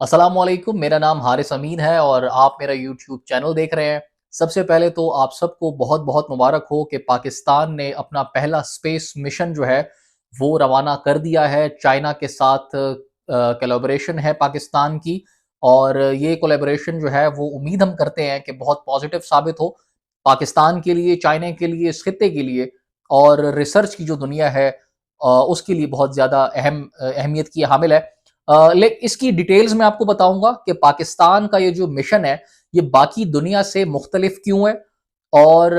अस्सलामुअलैकुम, मेरा नाम हारिस अमीन है और आप मेरा यूट्यूब चैनल देख रहे हैं। सबसे पहले तो आप सबको बहुत-बहुत मुबारक हो कि पाकिस्तान ने अपना पहला स्पेस मिशन जो है, वो रवाना कर दिया है। चाइना के साथ कोलैबोरेशन है पाकिस्तान की और ये कोलैबोरेशन जो है, वो उम्मीद हम करते हैं कि बहुत पॉजिटिव साबित हो, पाकिस्तान के लिए, चाइना के लिए, इस खित्ते के लिए और रिसर्च की जो दुनिया है उसके लिए बहुत ज़्यादा अहमियत की हामिल है। इसकी डिटेल्स मैं आपको बताऊंगा कि पाकिस्तान का ये जो मिशन है ये बाकी दुनिया से मुख्तलिफ क्यों है और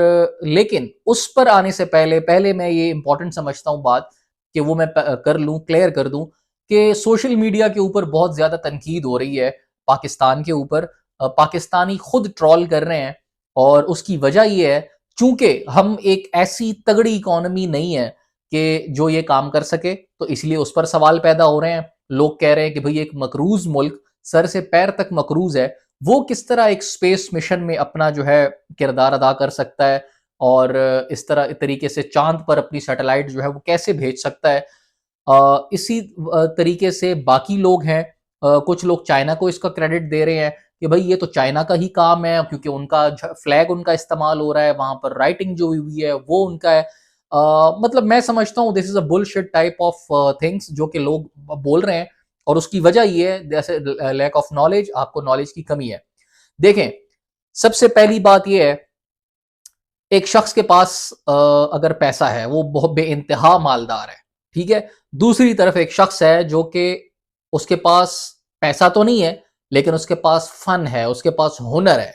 लेकिन उस पर आने से पहले पहले मैं ये इंपॉर्टेंट समझता हूँ बात कि वो मैं कर लूँ, क्लियर कर दूं कि सोशल मीडिया के ऊपर बहुत ज़्यादा तनकीद हो रही है पाकिस्तान के ऊपर। पाकिस्तानी खुद ट्रॉल कर रहे हैं और उसकी वजह ये है चूंकि हम एक ऐसी तगड़ी इकोनॉमी नहीं है कि जो ये काम कर सके, तो इसलिए उस पर सवाल पैदा हो रहे हैं। लोग कह रहे हैं कि भाई एक मकरूज मुल्क, सर से पैर तक मकरूज है, वो किस तरह एक स्पेस मिशन में अपना जो है किरदार अदा कर सकता है और इस तरह तरीके से चांद पर अपनी सैटेलाइट जो है वो कैसे भेज सकता है। इसी तरीके से बाकी लोग हैं, कुछ लोग चाइना को इसका क्रेडिट दे रहे हैं कि भाई ये तो चाइना का ही काम है क्योंकि उनका फ्लैग उनका इस्तेमाल हो रहा है, वहां पर राइटिंग जो हुई है वो उनका है। मतलब मैं समझता हूँ this is a bullshit type of things जो कि लोग बोल रहे हैं और उसकी वजह ये है जैसे लैक ऑफ नॉलेज, आपको नॉलेज की कमी है। देखें, सबसे पहली बात यह है, एक शख्स के पास अगर पैसा है वो बहुत बेइंतहा मालदार है, ठीक है। दूसरी तरफ एक शख्स है जो कि उसके पास पैसा तो नहीं है लेकिन उसके पास फन है, उसके पास हुनर है,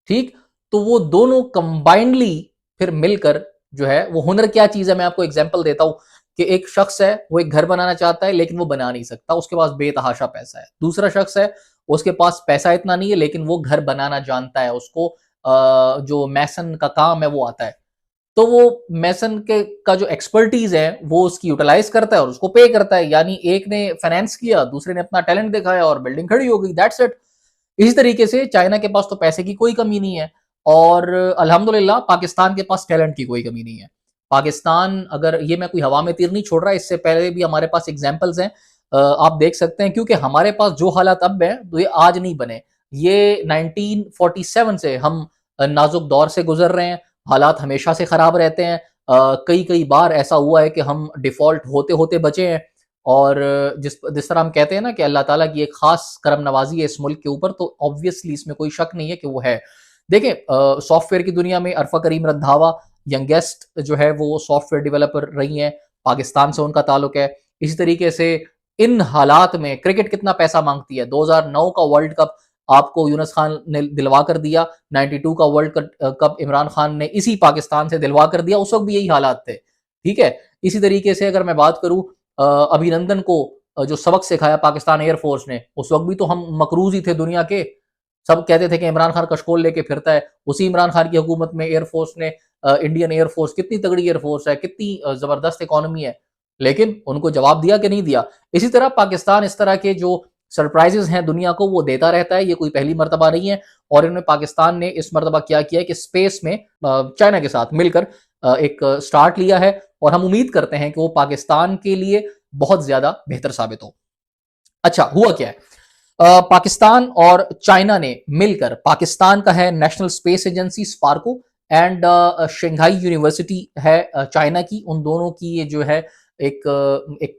ठीक। तो वो दोनों कंबाइंडली फिर मिलकर जो है वो हुनर क्या चीज है, मैं आपको एग्जांपल देता हूं कि एक शख्स है वो एक घर बनाना चाहता है लेकिन वो बना नहीं सकता, उसके पास बेतहाशा पैसा है। दूसरा शख्स है उसके पास पैसा इतना नहीं है लेकिन वो घर बनाना जानता है, उसको जो मैसन का काम है वो आता है। तो वो मैसन के का जो एक्सपर्टीज है वो उसकी यूटिलाइज करता है और उसको पे करता है, यानी एक ने फाइनेंस किया, दूसरे ने अपना टैलेंट दिखाया और बिल्डिंग खड़ी हो गई, दैट्स इट। इसी तरीके से चाइना के पास तो पैसे की कोई कमी नहीं है और अल्हम्दुलिल्लाह पाकिस्तान के पास टैलेंट की कोई कमी नहीं है। पाकिस्तान, अगर ये मैं कोई हवा में तीर नहीं छोड़ रहा, इससे पहले भी हमारे पास एग्जाम्पल्स हैं, आप देख सकते हैं, क्योंकि हमारे पास जो हालात अब हैं तो ये आज नहीं बने, ये 1947 से हम नाजुक दौर से गुजर रहे हैं। हालात हमेशा से खराब रहते हैं, कई कई बार ऐसा हुआ है कि हम डिफॉल्ट होते होते बचे हैं और जिस जिस तरह हम कहते हैं ना कि अल्लाह ताला की एक खास करम नवाजी है इस मुल्क के ऊपर, तो ऑब्वियसली इसमें कोई शक नहीं है कि वो है। देखें, सॉफ्टवेयर की दुनिया में अरफा करीम रंधावा यंगेस्ट जो है वो सॉफ्टवेयर डेवलपर रही हैं, पाकिस्तान से उनका ताल्लुक है। इसी तरीके से इन हालात में क्रिकेट कितना पैसा मांगती है, 2009 का वर्ल्ड कप आपको यूनुस खान ने दिलवा कर दिया, 92 का वर्ल्ड कप इमरान खान ने इसी पाकिस्तान से दिलवा कर दिया, उस वक्त भी यही हालात थे, ठीक है। इसी तरीके से अगर मैं बात करूं अभिनंदन को जो सबक सिखाया पाकिस्तान एयरफोर्स ने, उस वक्त भी तो हम मकरूज ही थे दुनिया के, सब कहते थे कि इमरान खान कशकोल लेके फिरता है। उसी इमरान खान की हुकूमत में एयरफोर्स ने, इंडियन एयरफोर्स कितनी तगड़ी एयरफोर्स है, कितनी जबरदस्त इकोनॉमी है, लेकिन उनको जवाब दिया कि नहीं दिया। इसी तरह पाकिस्तान इस तरह के जो सरप्राइजेस हैं दुनिया को वो देता रहता है, ये कोई पहली मरतबा नहीं है। और इन्होंने, पाकिस्तान ने इस मरतबा क्या किया कि स्पेस में चाइना के साथ मिलकर एक स्टार्ट लिया है और हम उम्मीद करते हैं कि वो पाकिस्तान के लिए बहुत ज्यादा बेहतर साबित हो। अच्छा, हुआ क्या है, पाकिस्तान और चाइना ने मिलकर, पाकिस्तान का है national space agency Sparco and Shanghai university है चाइना की, उन दोनों की ये जो है एक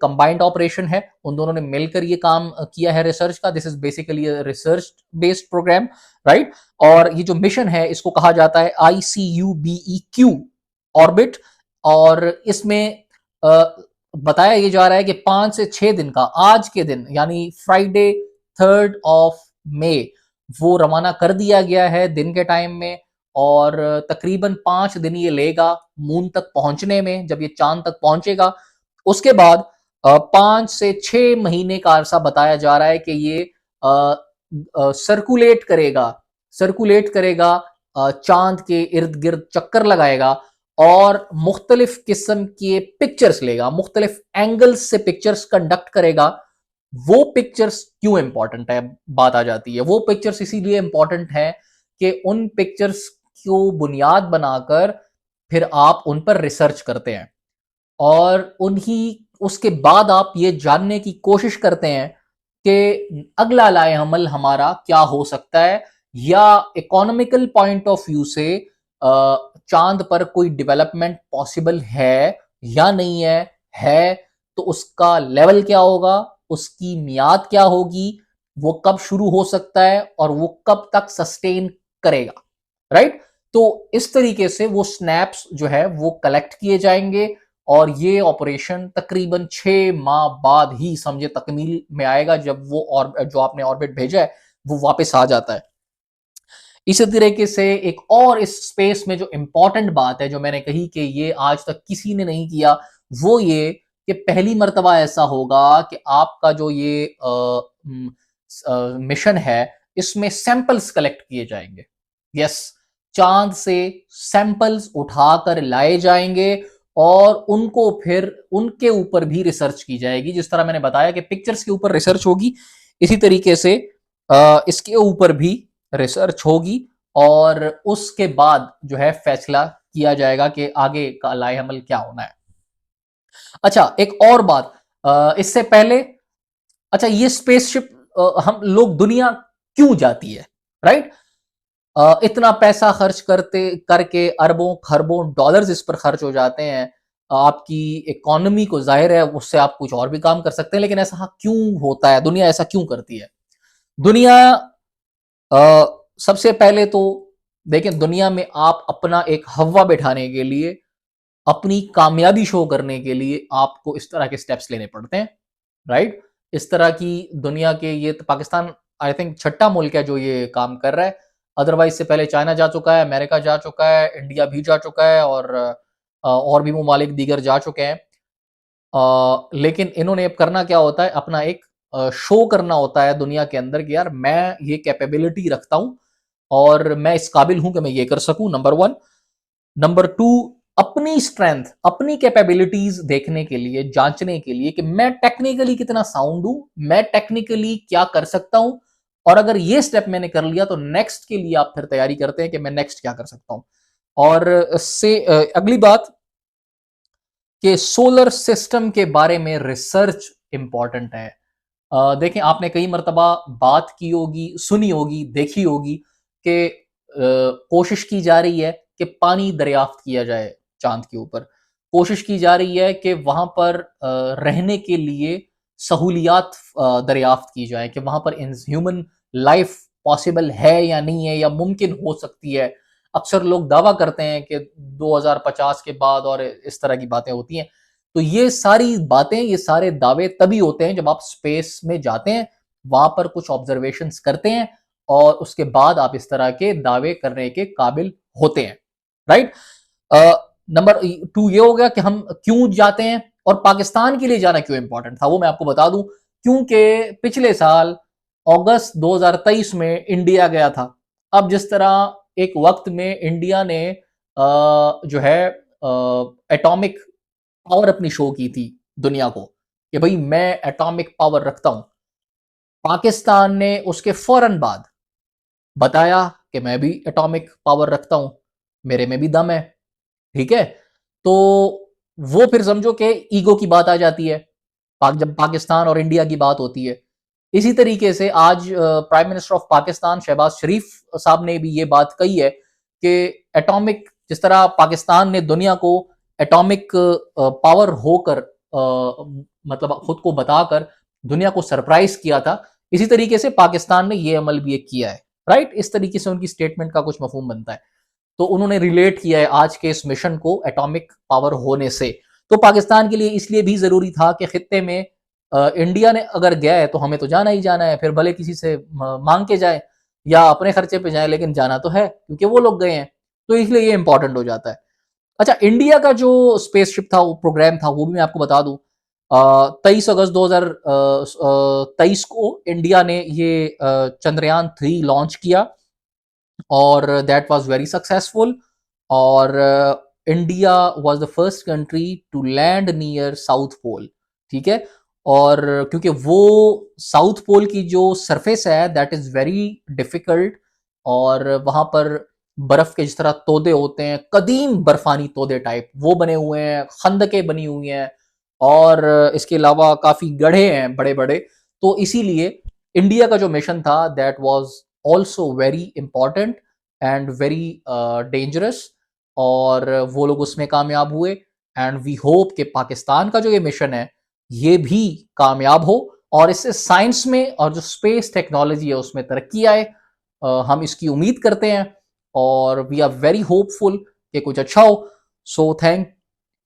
कंबाइंड ऑपरेशन है, उन दोनों ने मिलकर ये काम किया है रिसर्च का। This is basically research based programme, right. और ये जो मिशन है इसको कहा जाता है ICUBEQ ऑर्बिट, और इसमें बताया ये जा रहा है कि 5 से 6 दिन का, आज के दिन यानी फ्राइडे 3 वो रवाना कर दिया गया है दिन के टाइम में, और तकरीबन 5 दिन ये लेगा मून तक पहुंचने में। जब ये चांद तक पहुंचेगा उसके बाद 5 से 6 महीने का अरसा बताया जा रहा है कि ये सर्कुलेट करेगा चांद के इर्द गिर्द चक्कर लगाएगा और मुख्तलिफ किस्म के पिक्चर्स लेगा, मुख्तलिफ एंगल्स से पिक्चर्स कंडक्ट करेगा। वो पिक्चर्स क्यों इंपॉर्टेंट है, बात आ जाती है। वो पिक्चर्स इसीलिए इंपॉर्टेंट है कि उन पिक्चर्स को बुनियाद बनाकर फिर आप उन पर रिसर्च करते हैं और उन्हीं उसके बाद आप ये जानने की कोशिश करते हैं कि अगला लाएहमल हमारा क्या हो सकता है, या इकोनॉमिकल पॉइंट ऑफ व्यू से चांद पर कोई डेवलपमेंट पॉसिबल है या नहीं है तो उसका लेवल क्या होगा, उसकी मियाद क्या होगी, वो कब शुरू हो सकता है और वो कब तक सस्टेन करेगा, राइट। तो इस तरीके से वो स्नैप्स जो है वो कलेक्ट किए जाएंगे और ये ऑपरेशन तकरीबन 6 माह बाद ही समझे तकमील में आएगा, जब वो और जो आपने ऑर्बिट भेजा है वो वापस आ जाता है। इसी तरीके से एक और इस स्पेस में जो इंपॉर्टेंट बात है जो मैंने कही कि ये आज तक किसी ने नहीं किया, वो ये कि पहली मर्तबा ऐसा होगा कि आपका जो ये मिशन है इसमें सैंपल्स कलेक्ट किए जाएंगे। यस, चांद से सैंपल्स उठाकर लाए जाएंगे और उनको फिर उनके ऊपर भी रिसर्च की जाएगी। जिस तरह मैंने बताया कि पिक्चर्स के ऊपर रिसर्च होगी, इसी तरीके से इसके ऊपर भी रिसर्च होगी और उसके बाद जो है फैसला किया जाएगा कि आगे का लाएहमल क्या होना है। अच्छा, एक और बात इससे पहले, अच्छा ये स्पेसशिप हम लोग दुनिया क्यों जाती है, राइट? इतना पैसा खर्च करते करके अरबों खरबों डॉलर्स इस पर खर्च हो जाते हैं। आपकी इकोनॉमी को जाहिर है उससे आप कुछ और भी काम कर सकते हैं, लेकिन ऐसा क्यों होता है, दुनिया ऐसा क्यों करती है? दुनिया सबसे पहले तो देखें, दुनिया में आप अपना एक हवा बैठाने के लिए, अपनी कामयाबी शो करने के लिए आपको इस तरह के स्टेप्स लेने पड़ते हैं, राइट? इस तरह की दुनिया के, ये तो पाकिस्तान आई थिंक छठा मुल्क है जो ये काम कर रहा है। अदरवाइज से पहले चाइना जा चुका है, अमेरिका जा चुका है, इंडिया भी जा चुका है और भी ममालिक दीगर जा चुके हैं। लेकिन इन्होंने अब करना क्या होता है, अपना एक शो करना होता है दुनिया के अंदर कि यार मैं ये कैपेबिलिटी रखता हूं और मैं इस काबिल हूं कि मैं ये कर सकूं, नंबर वन। नंबर टू, अपनी स्ट्रेंथ, अपनी कैपेबिलिटीज देखने के लिए, जांचने के लिए कि मैं टेक्निकली कितना साउंड हूं, मैं टेक्निकली क्या कर सकता हूं, और अगर ये स्टेप मैंने कर लिया तो नेक्स्ट के लिए आप फिर तैयारी करते हैं कि मैं नेक्स्ट क्या कर सकता हूं। और इससे अगली बात कि सोलर सिस्टम के बारे में रिसर्च इंपॉर्टेंट है। देखें, आपने कई मरतबा बात की होगी, सुनी होगी, देखी होगी कि कोशिश की जा रही है कि पानी दरियाफ्त किया जाए चांद के ऊपर। कोशिश की जा रही है कि वहां पर रहने के लिए सहूलियात दरियाफ्त की जाए कि वहां पर ह्यूमन लाइफ पॉसिबल है या नहीं है, या मुमकिन हो सकती है। अक्सर लोग दावा करते हैं कि 2050 के बाद, और इस तरह की बातें होती हैं। तो ये सारी बातें, ये सारे दावे तभी होते हैं जब आप स्पेस में जाते हैं, वहां पर कुछ ऑब्जर्वेशंस करते हैं और उसके बाद आप इस तरह के दावे करने के काबिल होते हैं, राइट। नंबर टू ये हो गया कि हम क्यों जाते हैं और पाकिस्तान के लिए जाना क्यों इंपॉर्टेंट था, वो मैं आपको बता दूं। क्योंकि पिछले साल अगस्त 2023 में इंडिया गया था। अब जिस तरह एक वक्त में इंडिया ने जो है एटॉमिक पावर अपनी शो की थी दुनिया को कि भाई मैं एटॉमिक पावर रखता हूं, पाकिस्तान ने उसके फौरन बाद बताया कि मैं भी एटॉमिक पावर रखता हूं, मेरे में भी दम है, ठीक है। तो वो फिर समझो कि ईगो की बात आ जाती है जब पाकिस्तान और इंडिया की बात होती है। इसी तरीके से आज prime minister of Pakistan Shehbaz Sharif sahab ने भी ये बात कही है कि एटॉमिक, जिस तरह पाकिस्तान ने दुनिया को एटॉमिक पावर होकर मतलब खुद को बताकर दुनिया को सरप्राइज किया था, इसी तरीके से पाकिस्तान ने ये अमल भी किया है, राइट। इस तरीके से उनकी स्टेटमेंट का कुछ मफहूम बनता है। तो उन्होंने रिलेट किया है आज के इस मिशन को एटॉमिक पावर होने से। तो पाकिस्तान के लिए इसलिए भी जरूरी था कि खित्ते में इंडिया ने अगर गया है तो हमें तो जाना ही जाना है, फिर भले किसी से मांग के जाए या अपने खर्चे पे जाए, लेकिन जाना तो है क्योंकि वो लोग गए हैं। तो इसलिए ये इंपॉर्टेंट हो जाता है। अच्छा, इंडिया का जो स्पेसशिप था, वो प्रोग्राम था, वो भी मैं आपको बता दूं। 23 अगस्त 2023 को इंडिया ने ये चंद्रयान 3 लॉन्च किया और दैट वाज वेरी सक्सेसफुल। और India was the first country to land near south pole, ठीक है। और क्योंकि वो साउथ पोल की जो सरफेस है दैट इज वेरी डिफिकल्ट, और वहां पर बर्फ के जिस तरह तोदे होते हैं, कदीम बर्फानी तोदे टाइप, वो बने हुए हैं, खंदकें बनी हुई हैं, और इसके अलावा काफी गड्ढे हैं बड़े बड़े। तो इसीलिए इंडिया का जो मिशन था that was also very important and very dangerous, और वो लोग उसमें कामयाब हुए। एंड वी होप कि पाकिस्तान का जो ये मिशन है ये भी कामयाब हो और इससे साइंस में और जो स्पेस टेक्नोलॉजी है उसमें तरक्की आए। हम इसकी उम्मीद करते हैं और वी आर वेरी होपफुल कि कुछ अच्छा हो। So thank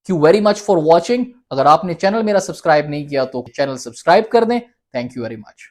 you very much for watching. अगर आपने चैनल मेरा सब्सक्राइब नहीं किया तो चैनल सब्सक्राइब कर दें। Thank you very much.